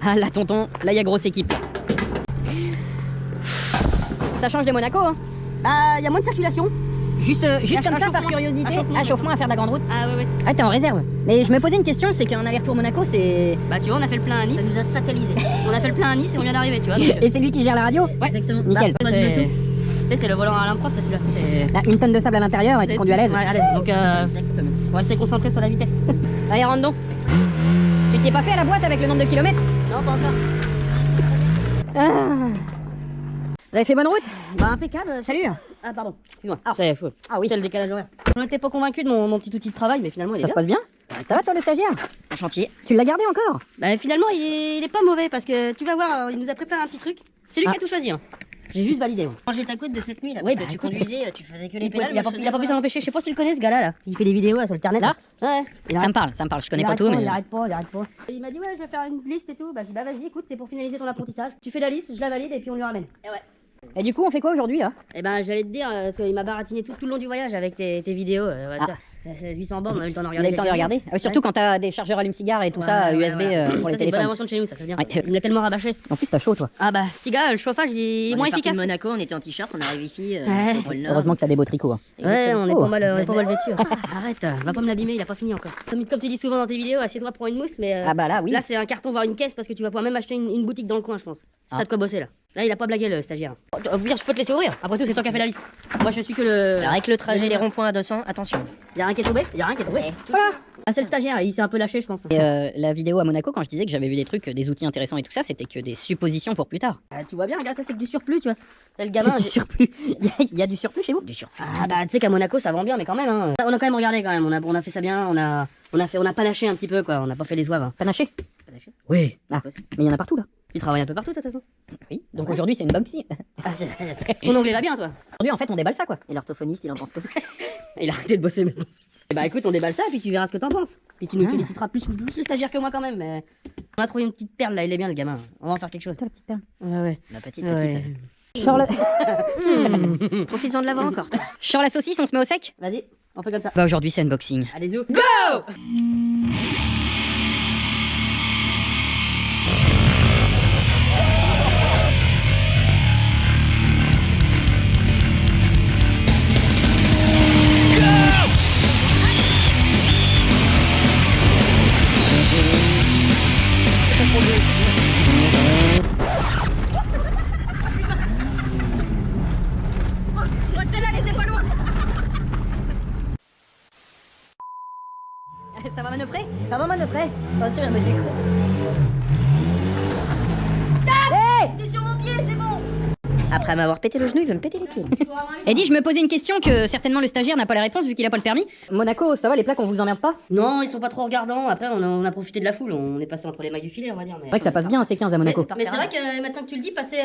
Ah là, tonton, là, y a grosse équipe. Ça change de Monaco, hein? Bah, y a moins de circulation. Juste comme ça, par curiosité. Chauffement à faire de la grande route. Ah ouais. Ah, t'es en réserve. Mais je me posais une question, c'est qu'un aller-retour Monaco, c'est... Bah tu vois, on a fait le plein à Nice. Ça nous a satellisé. On a fait le plein à Nice et on vient d'arriver, tu vois. Donc, Et c'est lui qui gère la radio? ouais, Exactement. Nickel. Bah, tu sais, c'est le volant à l'improst, celui-là. Là, une tonne de sable à l'intérieur et tu conduis à l'aise. Ouais, à l'aise. Donc, Exactement. on va rester concentré sur la vitesse. Allez, rentre donc. Tu t'y es pas fait à la boîte avec le nombre de kilomètres? Non, pas encore. Ah. Vous avez fait bonne route? Bah, impeccable. Salut. Ah, pardon. Excuse-moi. Ah. C'est fou. Ah oui. C'est le décalage horaire. On n'était pas convaincus de mon petit outil de travail, mais finalement, il est Ça se bien. passe bien? Ça va toi le stagiaire? Un chantier. Tu l'as gardé encore? Bah, finalement, il est pas mauvais parce que tu vas voir, il nous a préparé un petit truc. C'est lui qui a tout choisi. Hein. J'ai juste validé. Moi. Ranger ta couette de cette nuit là. Ouais, Parce bah, que tu écoute, conduisais, tu faisais que les Il pédales. a pas pu s'en empêcher. Je sais pas si tu le connais ce gars-là. Là. Il fait des vidéos là, sur le internet. Là Ouais. Ça me parle. Je connais pas tout, mais... Il arrête pas. Et il m'a dit, ouais, je vais faire une liste et tout. Bah, j'ai dit, bah, vas-y, écoute, c'est pour finaliser ton apprentissage. Tu fais la liste, je la valide et puis on lui ramène. Et ouais. Et du coup, on fait quoi aujourd'hui, là? Eh ben, j'allais te dire, parce qu'il m'a baratiné tout le long du voyage avec tes vidéos. C'est 800 bornes, on a eu le temps de On regarder. a eu le temps de regarder. Surtout quand t'as des chargeurs allume-cigare et tout ça, USB pour les Ça, c'est une bonne téléphones. invention de chez nous, ça c'est bien. Ouais. Il me l'a tellement rabâché. En plus, t'as chaud, toi. Ah bah, petit gars, le chauffage il est moins On est parti efficace. de Monaco, on était en t-shirt, on arrive ici. Ouais. au pôle Nord. Heureusement que t'as des beaux tricots. Hein. Ouais, on est Oh. pas mal vêtus. Arrête, va pas me l'abîmer, il a pas fini encore. Comme tu dis souvent dans tes vidéos, assieds-toi pour une mousse, mais Ah bah là, oui. là c'est un carton voire une caisse parce que tu vas pouvoir même acheter une boutique dans le coin, je pense. Si t'as de quoi bosser là. Là, il a pas blagué le stagiaire. Au pire, je peux te laisser ouvrir. Après tout, c'est toi qui as fait la liste. Moi, je suis que le. Alors, avec le trajet, les ronds-points à 200, attention. Y'a rien qui est tombé. Voilà. Ah, c'est le stagiaire, il s'est un peu lâché, je pense. Et la vidéo à Monaco, quand je disais que j'avais vu des trucs, des outils intéressants et tout ça, c'était que des suppositions pour plus tard. Ah, tu vois bien, regarde, ça c'est que du surplus, tu vois. C'est le gamin. Du surplus. Il y a du surplus chez vous? Du surplus. Ah bah tu sais qu'à Monaco ça vend bien mais quand même hein. On a quand même regardé quand même, on a fait ça bien, on a panaché un petit peu quoi, on a pas fait les zouaves. Hein. Panaché? Oui. Ah, mais il y en a partout là. Tu travailles un peu partout de toute façon. Oui. Donc aujourd'hui, c'est une boxy. Ton anglais va bien toi. Aujourd'hui, en fait, on déballe ça quoi. Et l'orthophoniste, il en pense quoi? Il a arrêté de bosser maintenant. Et bah écoute on déballe ça et puis tu verras ce que t'en penses. Puis tu nous féliciteras plus le stagiaire que moi quand même mais on a trouvé une petite perle là, il est bien le gamin. On va en faire quelque chose. Toi, la petite perle. Ouais. La petite. Charles... Profites-en de l'avoir encore, toi. Charles la saucisse, on se met au sec? Vas-y, on fait comme ça. Bah aujourd'hui, c'est unboxing. Allez go. Ça va manœuvrer? Ça va manœuvrer. Attention, il y a un monsieur. T'es sur mon pied, c'est bon. Après m'avoir pété le genou, il veut me péter les pieds. Eddie, je me posais une question que certainement le stagiaire n'a pas la réponse vu qu'il a pas le permis. Monaco, ça va, les plaques, on vous emmerde pas? Non, ils sont pas trop regardants. Après, on a profité de la foule. On est passé entre les mailles du filet, on va dire. C'est vrai que ça passe bien un C15 à Monaco. Mais c'est vrai que maintenant que tu le dis, passer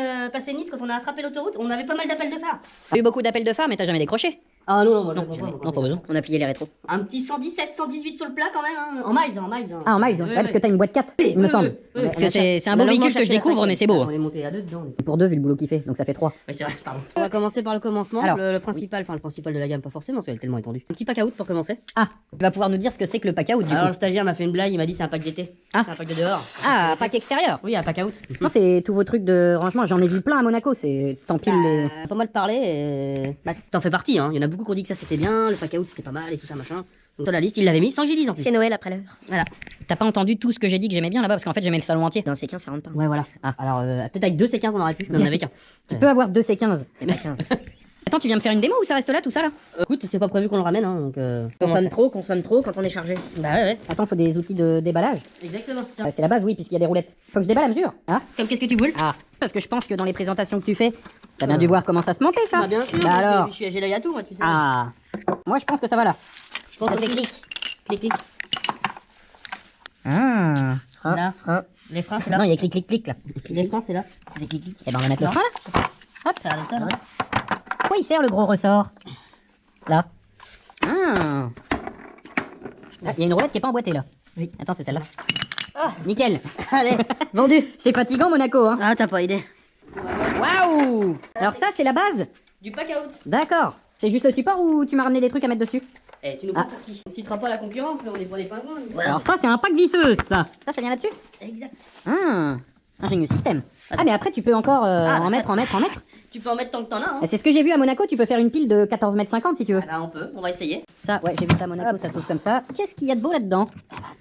Nice, quand on a attrapé l'autoroute, on avait pas mal d'appels de phare. T'as eu beaucoup d'appels de phare, mais t'as jamais décroché. Ah non, moi, Non, pas besoin. On a plié les rétros. Un petit 117, 118 sur le plat quand même, hein. En miles. Hein. Ah, en miles, ouais, parce que t'as une boîte 4, il me semble. Parce que c'est un beau véhicule que je découvre, mais c'est beau. On est monté à deux dedans. Pour deux, vu le boulot qu'il fait, donc ça fait 3. Ouais, c'est vrai, pardon. On va commencer par le commencement. Alors, le principal de la gamme, pas forcément, parce qu'elle est tellement étendue. Un petit pack à out pour commencer. Ah, tu vas pouvoir nous dire ce que c'est que le pack out du Alors, coup. le stagiaire m'a fait une blague, il m'a dit c'est un pack d'été. Ah. C'est un pack de dehors. Ah, pack extérieur. Oui, un pack out. Non, c'est tous vos trucs de rangement. J'en ai vu plein à Monaco. C'est t'empiles les. Pas mal parlé et... Bah, t'en fais partie, hein. Il y en a beaucoup qui ont dit que ça c'était bien, le pack out c'était pas mal et tout ça machin. Donc sur la liste, il l'avait mis sans que j'y dise en plus. C'est Noël après l'heure. Voilà. T'as pas entendu tout ce que j'ai dit que j'aimais bien là-bas parce qu'en fait j'aimais le salon entier. Dans ces 15, ça rentre pas. Ouais, voilà. Ah. Alors, peut-être avec 2 C15 on aurait pu, mais on avait qu'un. Tu peux avoir 2 C15. Et pas 15. Attends, tu viens me faire une démo ou ça reste là tout ça là? Écoute, c'est pas prévu qu'on le ramène, hein, donc. Consomme trop quand on est chargé. Bah ouais. Attends, faut des outils de déballage. Exactement. Tiens. C'est la base, oui, puisqu'il y a des roulettes. Faut que je déballe à mesure. Ah, Comme qu'est-ce que tu voulais? ah. Parce que je pense que dans les présentations que tu fais, t'as bien dû voir comment ça se montait ça. Bah bien sûr. Bah alors. J'ai l'œil à tout, moi, tu sais. Ah. Moi je pense que ça va là. je pense Ça que fait clic. Clic. Ah. Là. Frein. Les freins, c'est là. Non, il y a clic clic clic là. Les freins, c'est là. C'est des clic. Et ben on va mettre le frein là. Hop, ça a l'air de ça, là. Pourquoi il sert le gros ressort? Là. Ah. Ah, il y a une roulette qui est pas emboîtée là. Oui. Attends, c'est celle-là. Nickel. Allez. Vendu. C'est fatigant Monaco hein. Ah, t'as pas idée. Waouh. Alors ça c'est la base. Du pack out. D'accord. C'est juste le support ou tu m'as ramené des trucs à mettre dessus? Eh, tu nous prends pour qui? On ne citera pas la concurrence, mais on est pour des pingouins. nous. Alors ça, c'est un pack visseuse, ça. Ça vient là-dessus? Exact. Ingénieux système. Ah, mais après, tu peux encore en mettre. Tu peux en mettre tant que t'en as, hein. Et c'est ce que j'ai vu à Monaco, tu peux faire une pile de 14,50 m si tu veux. Ah bah on peut, on va essayer. Ça, ouais, j'ai vu ça à Monaco, ça s'ouvre comme ça. Qu'est-ce qu'il y a de beau là-dedans?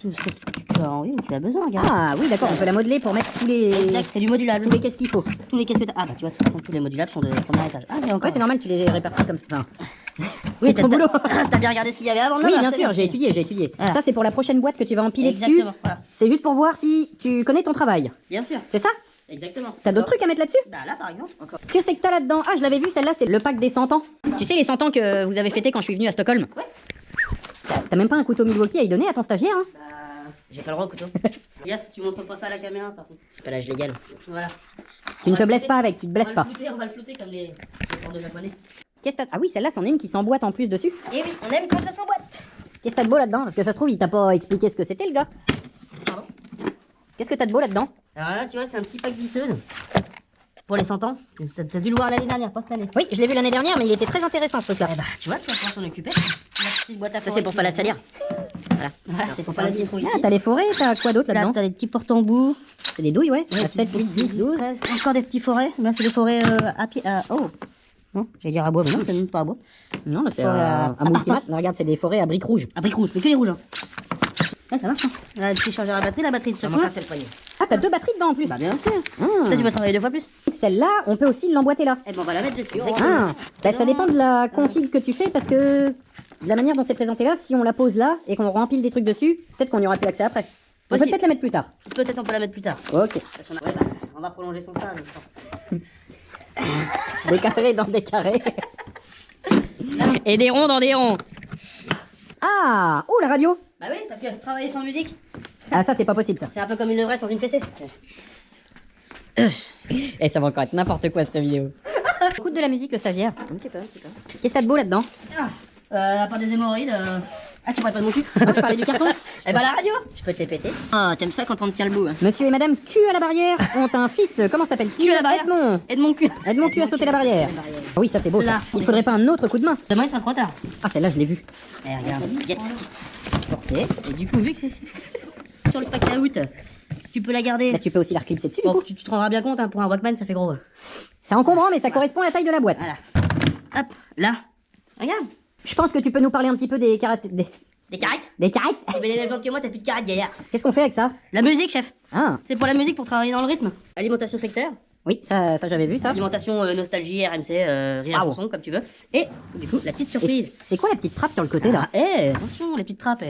Tout ce que tu as envie ou tu as besoin, regarde. Ah oui, d'accord, on peut la modeler pour mettre tous les... Exact, c'est du modulable. Tous les qu'est-ce qu'il faut. Tous les qu'est-ce que t'as. Ah bah tu vois, de toute façon, tous les modulables sont de premier étage. Ah, mais encore. Ouais, c'est normal, tu les répartis comme ça. Enfin, Oui, c'est trop boulot. T'as bien regardé ce qu'il y avait avant, là? Oui, là, bien c'est sûr, bon. j'ai étudié. Voilà. Ça, c'est pour la prochaine boîte que tu vas empiler dessus. Exactement, voilà. C'est juste pour voir si tu connais ton travail. Bien sûr, C'est ça? exactement. T'as d'autres trucs à mettre là-dessus? Bah là, par exemple, encore. Qu'est-ce que t'as là-dedans? Ah, je l'avais vu, celle-là, c'est le pack des 100 ans. Tu sais, les 100 ans que vous avez fêté quand je suis venu à Stockholm? Ouais. T'as même pas un couteau Milwaukee à y donner à ton stagiaire, hein? Bah, j'ai pas le droit au couteau. Gaffe, tu montres pas ça à la caméra, par contre. C'est pas l'âge légal. Voilà. Tu ne te blesses pas avec, tu te blesses pas. On va le flouter comme les ports de japonais. Qu'est-ce que t'as? Ah oui, celle-là, c'en est une qui s'emboîte en plus dessus. Et oui, on aime quand ça s'emboîte. Qu'est-ce que t'as de beau là-dedans? Parce que ça se trouve, il t'a pas expliqué ce que c'était, le gars. Pardon. Qu'est-ce que t'as de beau là-dedans? Alors là, tu vois, c'est un petit pack visseuse. Pour les 100 ans. T'as dû le voir l'année dernière, pas cette année. Oui, je l'ai vu l'année dernière, mais il était très intéressant, ce truc-là. Eh bah, tu vois, tu vas pouvoir t'en occuper. La petite boîte à Ça, c'est pour pas la salir. Voilà, c'est pour pas la citrouille Ah, ici. t'as les forêts, t'as quoi d'autre Là, là-dedans? t'as des petits porte-embouts. C'est des douilles, ouais. 7, 8, 10, 12. 13. Encore des petits forêts. Là, c'est des forêts à pied. Oh! Non, j'allais dire à bois, mais non, c'est même pas à bois. Non, là, c'est Forêt un multimat. Là, regarde, c'est des forêts à briques rouges. À briques rouges, mais que les rouges. Hein. Là, ça marche. Hein. Là, le petit chargeur à batterie, la batterie de secours. C'est le poignet. Ah, t'as deux batteries dedans en plus. Bah, bien sûr. Ah. Ça, tu vas travailler 2 fois plus. Celle-là, on peut aussi l'emboîter là. Eh ben, on va la mettre dessus. Ah, bah, ça dépend de la config que tu fais parce que de la manière dont c'est présenté là, si on la pose là et qu'on rempile des trucs dessus, peut-être qu'on n'y aura plus accès après. On peut Possible. peut-être la mettre plus tard. Peut-être on peut la mettre plus tard. Ok. Parce qu'on a- Ouais, bah, on va prolonger son stage, je crois. Des carrés dans des carrés. Et des ronds dans des ronds. Ah, oh la radio. Bah oui, parce que travailler sans musique, Ah, ça c'est pas possible ça. c'est un peu comme une levrette sans une fessée. Et ça va encore être n'importe quoi cette vidéo. Écoute de la musique le stagiaire. Un petit peu, un petit peu. Qu'est-ce que t'as de beau là-dedans? À part des hémorroïdes. Ah, tu parles pas de mon cul? Ah, je parlais du carton. Eh bah, la radio. Je peux te les péter. Ah, t'aimes ça quand on te tient le bout, hein. Monsieur et madame Q à la barrière ont un fils, comment s'appelle-t-il? Cul à la barrière. Edmond. Et de mon cul. Edmond Q a sauté la barrière. Oui, ça c'est beau ça. Là. Il faudrait pas un autre coup de main. Demain, il sera trop tard. Ah, celle-là je l'ai vue. Eh, regarde, guette. Portée. Et du coup, vu que c'est sur le paquet à out, tu peux la garder. Là tu peux aussi la reclipser dessus du Bon, coup. tu te rendras bien compte, hein, pour un Walkman, ça fait gros. C'est encombrant mais ça correspond à la taille de la boîte. Voilà. Hop, là. Regarde. Je pense que tu peux nous parler un petit peu des caractères... Des carrettes. Des carrettes. Tu mets les mêmes plantes que moi, t'as plus de carrettes, gaillard. Qu'est-ce qu'on fait avec ça? La musique, chef. Ah, C'est pour la musique, pour travailler dans le rythme. Alimentation sectaire. oui, ça j'avais vu ça. Alimentation nostalgie, RMC, rire à Ah bon. chanson, comme tu veux. Et du coup, la petite Et surprise. c'est quoi la petite trappe sur le côté là? Ah, attention, les petites trappes.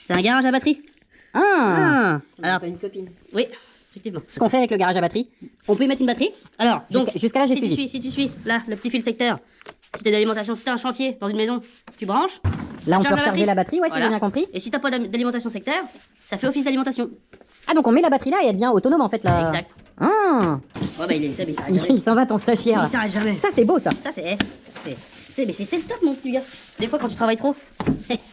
C'est un garage à batterie. Ah, Alors, Pas une copine. oui, effectivement. ce qu'on fait avec le garage à batterie? On peut y mettre une batterie. Alors, donc, Jusqu'à là, j'ai si tu suivi. suis, là, le petit fil secteur. Si t'as d'alimentation, si t'as un chantier dans une maison, tu branches. Là on ça peut charge recharger la batterie, ouais, si Voilà. j'ai bien compris. Et si t'as pas d'alimentation secteur, ça fait office d'alimentation. Ah donc on met la batterie là et elle devient autonome en fait là. Exact. Ah, Ouais, bah il est, il s'arrête il jamais. s'en va ton stagiaire. Il là. s'arrête jamais. Ça c'est beau ça. Ça, mais c'est le top, mon petit gars. Des fois, quand tu travailles trop.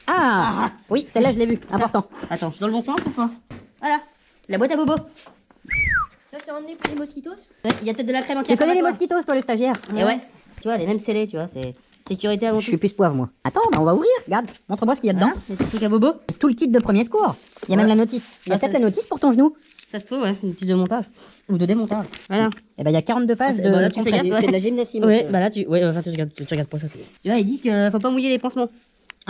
Ah, oui, celle-là je l'ai vue, important. Attends, je suis dans le bon sens ou pas? Voilà, la boîte à bobo. Ça, c'est emmené pour les mosquitos? Ouais, il y a peut-être de la crème Tu connais les anti-inflammatoire. mosquitos toi le stagiaire? Et ouais, tu vois, les mêmes scellés, tu vois, c'est sécurité avant Je tout. suis plus poivre moi. Attends, bah, on va ouvrir, regarde, montre-moi ce qu'il y a dedans. Voilà, les petits trucs à bobo. Tout le kit de premier secours. Il y a même Ouais. la notice. Il y a Ah, peut-être ça, la notice pour ton genou. Ça se trouve, ouais, une petite de montage. Ou de démontage. Voilà. Et ben il y a 42 pages de Bah là, tu fais gaffe, compresse. ouais. C'est de la gymnastie, Ouais, monsieur. bah là, enfin, tu regardes pas ça. Tu vois, ils disent que faut pas mouiller les pansements.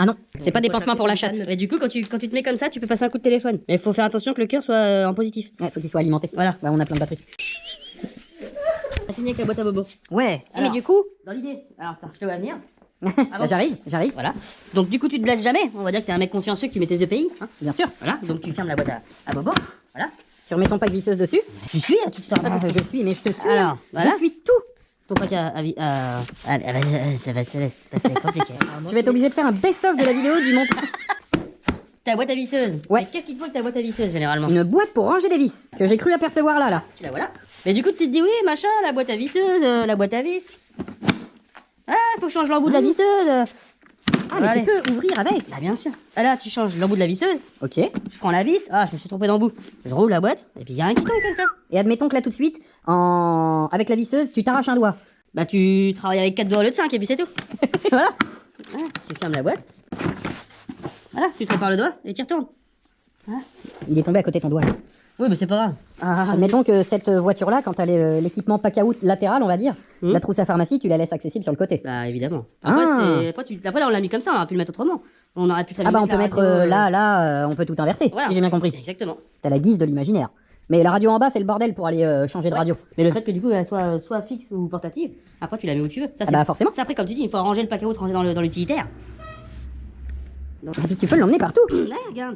Ah non, c'est pas des pansements pour la chatte. Et du coup, quand tu te mets comme ça, tu peux passer un coup de téléphone. Mais il faut faire attention que le cœur soit en positif. Ouais, faut qu'il soit alimenté. Voilà. Bah on a plein de batteries. On a fini avec la boîte à bobo. Ouais. Ah, mais Alors. du coup, Dans l'idée. Alors, attends, je te vois venir. bah, bon j'arrive. Voilà. Donc, du coup, tu te blesses jamais. On va dire que t'es un mec consciencieux, que tu mets tes EPI. Hein. Bien sûr. Voilà. Donc, tu fermes la boîte à bobo. Voilà. Tu remets ton pack visseuse dessus. Tu suis, tu te sors pas. Ah, je suis, mais je te suis. Alors, voilà. Je suis tout. Ton pack ça va se passer compliqué. Je vais être obligé de faire un best-of de la vidéo du montage. Ta boîte à visseuse. Ouais. Mais qu'est-ce qu'il te faut avec ta boîte à visseuse, généralement? Une boîte pour ranger des vis que j'ai cru apercevoir là. Tu la voilà. Mais du coup, tu te dis, oui, machin, la boîte à visseuse, la boîte à vis. Ah, faut que je change l'embout de la visseuse. Ah, mais Allez. tu peux ouvrir avec. Bah, bien sûr. Ah là, tu changes l'embout de la visseuse. Ok. Je prends la vis. Ah, je me suis trompé d'embout. Je roule la boîte. Et puis, il y a rien qui tombe comme ça. Et admettons que là tout de suite, avec la visseuse, tu t'arraches un doigt. Bah, tu travailles avec 4 doigts au lieu de 5 et puis c'est tout. Voilà. Ah, tu fermes la boîte. Voilà, tu te répares le doigt et tu y retournes. Il est tombé à côté de ton doigt. Là. Oui, mais c'est pas grave. Admettons que cette voiture-là, quand elle est l'équipement pack-out latéral, on va dire, la trousse à pharmacie, tu la laisses accessible sur le côté. Bah évidemment. Après, après là on l'a mis comme ça, on aurait pu le mettre autrement. On aurait pu Ah bah on peut mettre là, on peut tout inverser, Voilà. si j'ai bien compris. Exactement. T'as la guise de l'imaginaire. Mais la radio en bas, c'est le bordel pour aller changer de radio. Mais le fait que du coup elle soit fixe ou portative, après tu la mets où tu veux. Ça, Ah bah forcément. C'est après comme tu dis, il faut ranger le pack out, ranger dans l'utilitaire. Et puis tu peux l'emmener partout. Ouais, regarde.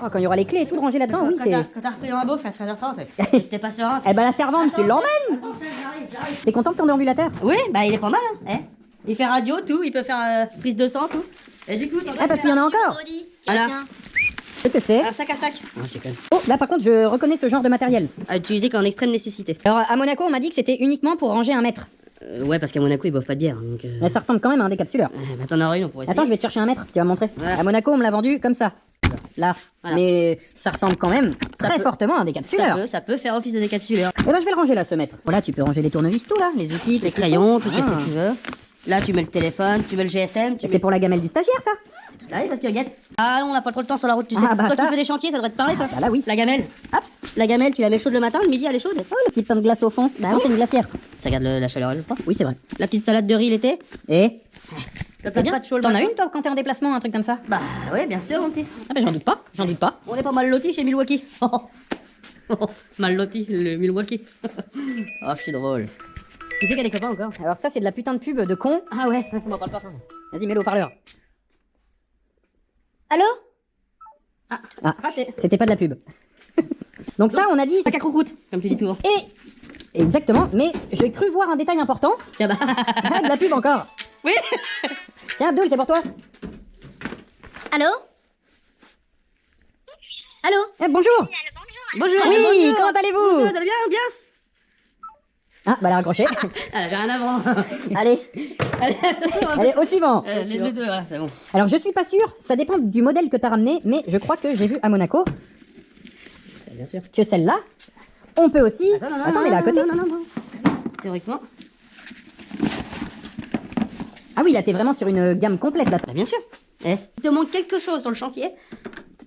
Oh, quand il y aura les clés et tout rangé là-dedans, oui, c'est... Quand t'as repris dans la bouffe à 13h30, t'es pas serein. Eh bah la servante, tu l'emmènes. J'arrive. T'es content de ton déambulateur? Oui, bah il est pas mal, hein. Il fait radio, tout, il peut faire prise de sang, tout. Et du coup, Ah parce qu'il y en a encore. voilà. Qu'est-ce que c'est? Un sac à sac. Non, je déconne. Oh, là par contre, je reconnais ce genre de matériel. À utiliser qu'en extrême nécessité. Alors à Monaco, on m'a dit que c'était uniquement pour ranger un mètre. Ouais, parce qu'à Monaco, ils boivent pas de bière. Donc, Mais ça ressemble quand même à un décapsuleur. bah, t'en auras une, on pourrait essayer. Attends, je vais te chercher un mètre, tu vas me montrer. Voilà. À Monaco, on me l'a vendu comme ça. Là. Voilà. Mais ça ressemble quand même très peut- fortement à un décapsuleur. Ça peut faire office de décapsuleur. Eh ben je vais le ranger là, ce mètre. Voilà, tu peux ranger les tournevis, tout là, les outils, Les crayons, tout ce Ah. que tu veux. Là, tu mets le téléphone, tu mets le GSM, tu Et mets... c'est pour la gamelle du stagiaire, ça? Ah oui, parce que Guette. Ah non, on n'a pas trop le temps sur la route, tu sais. Ah, bah, toi ça. qui fais des chantiers, ça devrait te parler, toi. Bah là, oui. La gamelle. Hop, la gamelle, tu la mets chaude le matin, le midi, elle est chaude. Oh, le petit pain de glace au fond. Bah non, oui. c'est une glacière. Ça garde la chaleur et le froid. Oui, c'est vrai. La petite salade de riz l'été. Et Le plat de bien, pâtes chaud le t'en as matin. une, toi, quand t'es en déplacement, un truc comme ça? Bah ouais, bien sûr, mon petit. Ah bah j'en doute pas, j'en doute pas. On est pas mal lotis chez Milwaukee. Mal loti, le Milwaukee. Oh, je suis drôle. Qui c'est qui a des copains encore? Alors ça, c'est de la putain de pub de con. Ah ouais, on m'en parle pas ça. Vas-y, mets-le au parleur. Allô? Ah, Raté. c'était pas de la pub. Donc ça, on a dit... Sac à croûte, comme tu dis souvent. Et... Exactement, mais j'ai cru voir un détail important. Tiens bah. Ah, de la pub encore. Oui. Tiens, Abdoul, c'est pour toi. Allô? Allô? Eh, bonjour. Bonjour. Oui, bonjour. comment allez-vous? Vous allez bien, bien. Ah, bah elle a raccroché. Elle avait rien avant. Allez, Allez, attends, allez, au suivant. les deux, voilà, c'est bon. Alors je suis pas sûr, ça dépend du modèle que t'as ramené, mais je crois que j'ai vu à Monaco Bien sûr. que celle-là, on peut aussi... Attends, mais là à côté. Non. Théoriquement. Ah oui, là t'es vraiment sur une gamme complète là. Bah bien sûr. Il te manque quelque chose sur le chantier.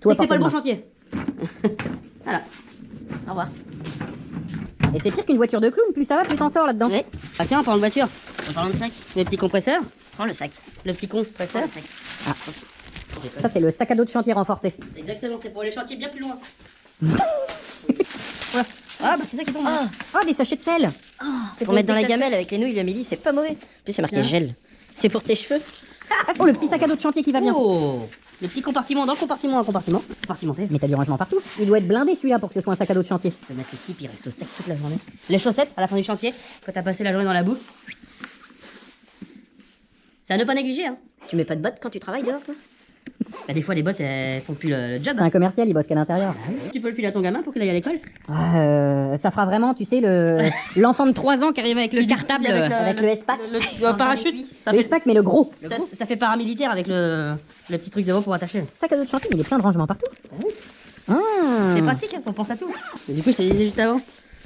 Tout à C'est que c'est pas le bon portée de chantier. Voilà. Au revoir. Et c'est pire qu'une voiture de clown, plus ça va, plus t'en sors là-dedans. Ouais. Ah tiens, en parlant de voiture. En parlant de sac. Tu mets le petit compresseur. Prends le sac. Le petit compresseur. Prends le sac. Ça c'est le sac à dos de chantier renforcé. Exactement, c'est pour les chantiers bien plus loin ça. Voilà. Ah bah c'est ça qui tombe. Ah, Oh, des sachets de sel. c'est pour mettre dans la ça, ça. gamelle avec les nouilles le midi, c'est pas mauvais. En plus, c'est marqué Ah. gel. C'est pour tes cheveux. Oh, le petit sac à dos de chantier qui va bien. Oh. Le petit compartiment dans le compartiment, un compartiment. Compartimenté. Mais t'as du rangement partout. Il doit être blindé celui-là pour que ce soit un sac à dos de chantier. Tu peux mettre les slips, il reste au sec toute la journée. Les chaussettes à la fin du chantier, quand t'as passé la journée dans la boue. C'est à ne pas négliger, hein. Tu mets pas de bottes quand tu travailles dehors, toi? Bah, des fois, les bottes, elles font plus le job. C'est un commercial, il bosse qu'à l'intérieur. Tu peux le filer à ton gamin pour qu'il aille à l'école. Ça fera vraiment, tu sais, l'enfant de 3 ans qui arrive avec le cartable. Avec le S-Pack. Le petit parachute. Ça Le fait, S-Pack, mais le gros. ça fait paramilitaire avec le petit truc devant pour attacher. Sac à dos de chantier, mais il est plein de rangements partout. Ah. C'est pratique, hein, on pense à tout. Et du coup, je te disais juste avant,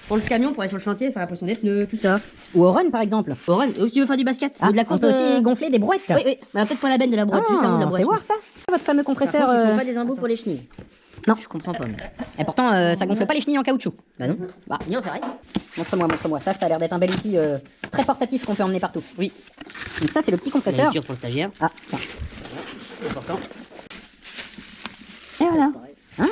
pour le camion, pour aller sur le chantier, faire la pression des pneus, tout ça. Ou au run, par exemple. Au run, ou si tu veux faire du basket, Ah, ou de la on course peut de... aussi gonfler des brouettes. Oui, oui, mais peut-être pas la benne de la brouette, juste la de la brouette. Fais voir ça. Votre fameux compresseur. Ils font pas des embouts pour les chenilles. Non. Je comprends pas. Mais... Et pourtant, ça gonfle pas les chenilles en caoutchouc. Bah non. Bah, Ni en ferraille. montre-moi. Ça a l'air d'être un bel outil très portatif qu'on peut emmener partout. Oui, Donc ça, c'est le petit la compresseur. lecture pour le stagiaire, Ah, tiens. c'est important. Et voilà. Ah,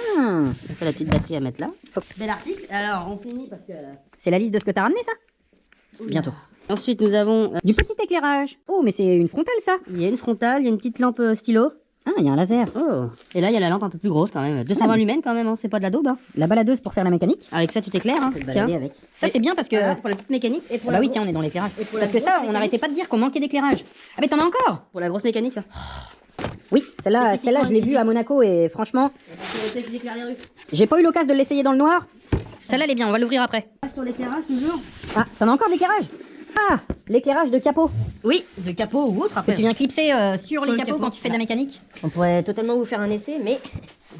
Ça fait la petite batterie à mettre là. Bel article, alors on finit parce que... c'est la liste de ce que t'as ramené, ça? Bientôt. Ensuite, nous avons... Du petit éclairage. Oh, mais c'est une frontale, ça. il y a une frontale, il y a une petite lampe stylo. Ah, il y a un laser. Oh. Et là, il y a la lampe un peu plus grosse quand même. 220 lumens quand même, hein. C'est pas de la daube. Hein. La baladeuse pour faire la mécanique. Avec ça, tu t'éclaires. Hein. Tu peux te Tiens. balader avec. Ça, c'est bien parce que... Voilà, pour la petite mécanique et pour Ah bah oui, tiens, on est dans l'éclairage. Parce que ça, on n'arrêtait pas de dire qu'on manquait d'éclairage. Ah, mais t'en as encore? Pour la grosse mécanique, ça. Oui, celle-là, je l'ai vue à Monaco et franchement, C'est qui éclaire les rues. j'ai pas eu l'occasion de l'essayer dans le noir. Celle-là, elle est bien, on va l'ouvrir après. Sur l'éclairage, toujours. Ah, t'en as encore d'éclairage? Ah, l'éclairage de capot. Oui, de capot ou autre Que après. tu viens clipser sur les le capots capot. quand tu fais de la mécanique. On pourrait totalement vous faire un essai, mais.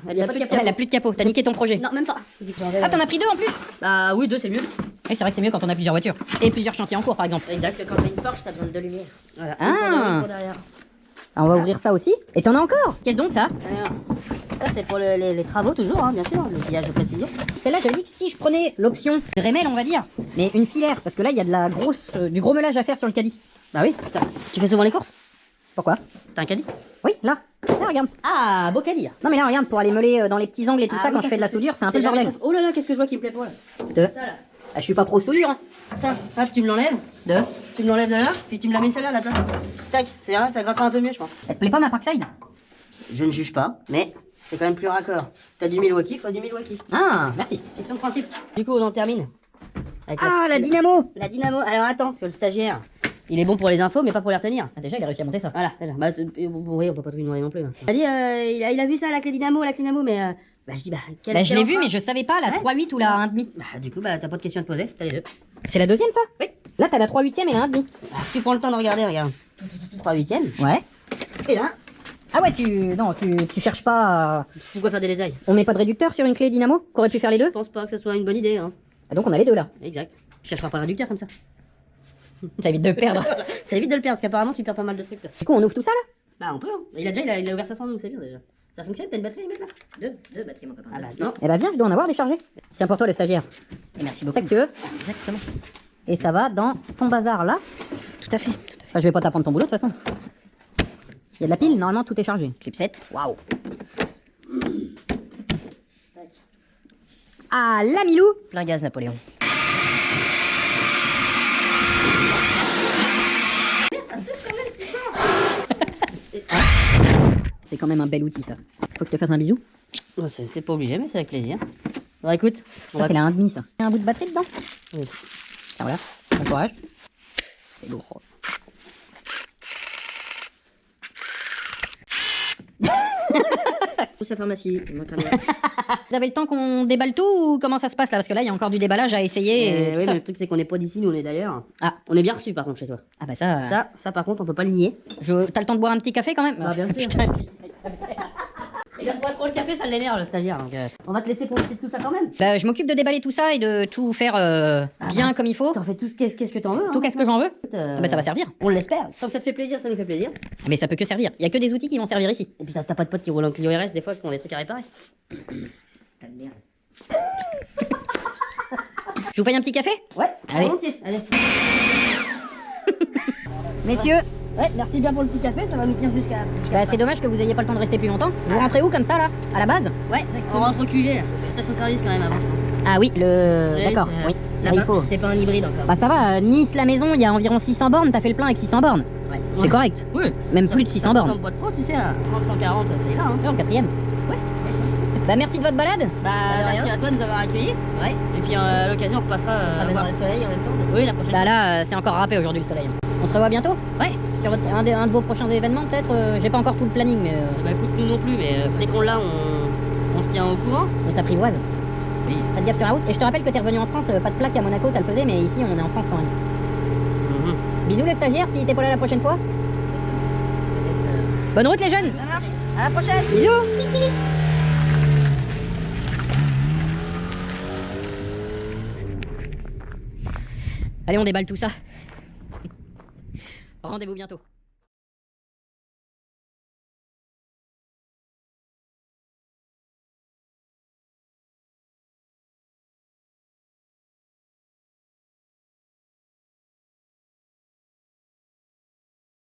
Il y a pas de capot. Elle a plus de capot, t'as niqué ton projet. Non, même pas. Ah, t'en as pris 2 en plus? Bah oui, 2 c'est mieux. Oui, c'est vrai que c'est mieux quand on a plusieurs voitures. Et plusieurs chantiers en cours, par exemple. Parce que quand t'as une Porche, t'as besoin de 2 lumières. Voilà. Ah. Une pour derrière. Alors, on va ouvrir ça aussi. Et t'en as encore? Qu'est-ce donc ça? Alors, ça c'est pour les travaux toujours, hein, bien sûr, le pliage de précision. Celle-là, j'avais dit que si je prenais l'option Dremel, on va dire, mais une filaire, parce que là, il y a de la grosse, du gros meulage à faire sur le caddie. Bah oui, tu fais souvent les courses? Pourquoi? T'as un caddie? Oui, là. Là, regarde. Ah, beau caddie. Non, mais là, regarde, pour aller meuler dans les petits angles et tout Ah ça, oui, quand je fais de la soudure, c'est un peu le jamais bordel. trop- Oh là là, qu'est-ce que je vois qui me plaît pas là. De... Ça là. Ah, je suis pas pro soudure, hein. Ça, hop, tu me l'enlèves. De... Tu me l'enlèves de là, puis tu me la mets celle-là à la place. Tac, c'est vrai, ça grattera un peu mieux, je pense. Elle te plaît pas ma Parkside? Je ne juge pas, mais c'est quand même plus raccord. T'as 10 000 Wacky, faut 10 000 Wacky. Ah, merci. Question de principe. Du coup, on en termine. Avec Ah, la dynamo. la dynamo. Alors attends, parce que le stagiaire, il est bon pour les infos, mais pas pour les retenir. Ah, déjà, il a réussi à monter ça. Voilà, déjà. Bah, oui, on peut pas tout lui demander non plus. Hein. Il a dit, il a vu ça, la clé dynamo, mais. Bah, je dis, bah, Bah, je l'ai vu, empreinte mais je savais pas, la Ouais. 3/8 ou la 1/2. Bah, du coup, bah, t'as pas de question à te poser, t'as les deux. C'est la deuxième, ça? Oui. Là, t'as la 3/8e et la 1/2. Bah, si tu prends le temps de regarder, regarde. 3/8. Ouais. Et là, Ah ouais, non, tu cherches pas à... pourquoi faire des détails? On met pas de réducteur sur une clé dynamo? Qu'aurait pu faire les Je deux? pense pas que ce soit une bonne idée, hein. Ah, donc on a les deux là. Exact. Tu chercheras pas le réducteur comme ça. Ça évite de perdre. Ça évite de le perdre, parce qu'apparemment, tu perds pas mal de trucs. toi. Du coup, on ouvre tout ça là? Bah, on peut, hein. Il a ouvert ça sans nous, c'est bien déjà. Ça fonctionne, t'as une batterie à y mettre là? Deux batteries, mon copain. Ah deux. bah, non. Eh bah viens, je dois en avoir déchargé. Tiens pour toi le stagiaire. Et merci C'est ça beaucoup. que tu veux. Exactement. Et ça va dans ton bazar là. Tout à fait. Enfin, je vais pas t'apprendre ton boulot de toute façon. Il y a de la pile, normalement tout est chargé. Clip 7. Waouh. Ah, la Milou. Plein gaz, Napoléon. C'est quand même un bel outil ça. Faut que je te fasse un bisou. Oh, c'était pas obligé, mais c'est avec plaisir. Bon, écoute. on Ça va- c'est la 1/2 ça. Il y a un bout de batterie dedans. Oui. Tiens voilà. Bon courage. C'est lourd. Où sa pharmacie? Vous avez le temps qu'on déballe tout ou comment ça se passe là? Parce que là il y a encore du déballage à essayer. Et tout oui, ça. mais le truc, c'est qu'on n'est pas d'ici, nous, on est d'ailleurs. Ah. On est bien reçus, par contre, chez toi. Ah bah ça. Ça, par contre, on peut pas le nier. T'as le temps de boire un petit café quand même? Bah, bien sûr. Putain. Il aime pas trop le café, ça l'énerve, le stagiaire. Donc, on va te laisser profiter de tout ça quand même. Bah, je m'occupe de déballer tout ça et de tout faire bien comme il faut. T'en fais tout qu'est-ce que t'en veux. Tout qu'est-ce que j'en veux. Ah Bah, ça va servir. On l'espère. Tant que ça te fait plaisir, ça nous fait plaisir. Mais ça peut que servir. Il y a que des outils qui vont servir ici. Et puis t'as pas de potes qui roulent en Clio RS des fois qui ont des trucs à réparer. T'as de merde. Je vous paye un petit café? Ouais, Allez. volontiers. Allez. Messieurs, Ouais, merci bien pour le petit café, ça va nous tenir jusqu'à. bah, c'est dommage que vous ayez pas le temps de rester plus longtemps. Vous rentrez où comme ça là? À la base? Ouais, on rentre au QG, là. Station de service quand même avant, je pense. Ah oui, le. Ouais, D'accord, c'est- oui. c'est Là, il pas- faut. C'est pas un hybride encore. Bah ça va, Nice la maison, il y a environ 600 bornes, t'as fait le plein avec 600 bornes. Ouais. C'est correct. Oui. Même plus de 600 Ça bornes. ressemble pas trop, tu sais, à 30-140, ça ira, hein. Là, en quatrième. Ouais. Bah merci de votre balade. Bah, de merci rien. à toi de nous avoir accueillis. Ouais. Et puis à l'occasion, on repassera. Ça va dans voir- le soleil en même temps. Oui, la prochaine Bah là, c'est encore râpé aujourd'hui le soleil. On se revoit bientôt? Ouais. Sur un de vos prochains événements peut-être? J'ai pas encore tout le planning mais Bah écoute, nous non plus, mais dès qu'on l'a, on se tient au courant. on s'apprivoise. Oui. Faites gaffe sur la route. Et je te rappelle que t'es revenu en France, pas de plaque à Monaco, ça le faisait, mais ici on est en France quand même. Bisous le stagiaire, s'il était pas là la prochaine fois. Peut-être. Bonne route les jeunes. Ça marche. À la prochaine. Bisous. Allez, on déballe tout ça. Rendez-vous bientôt.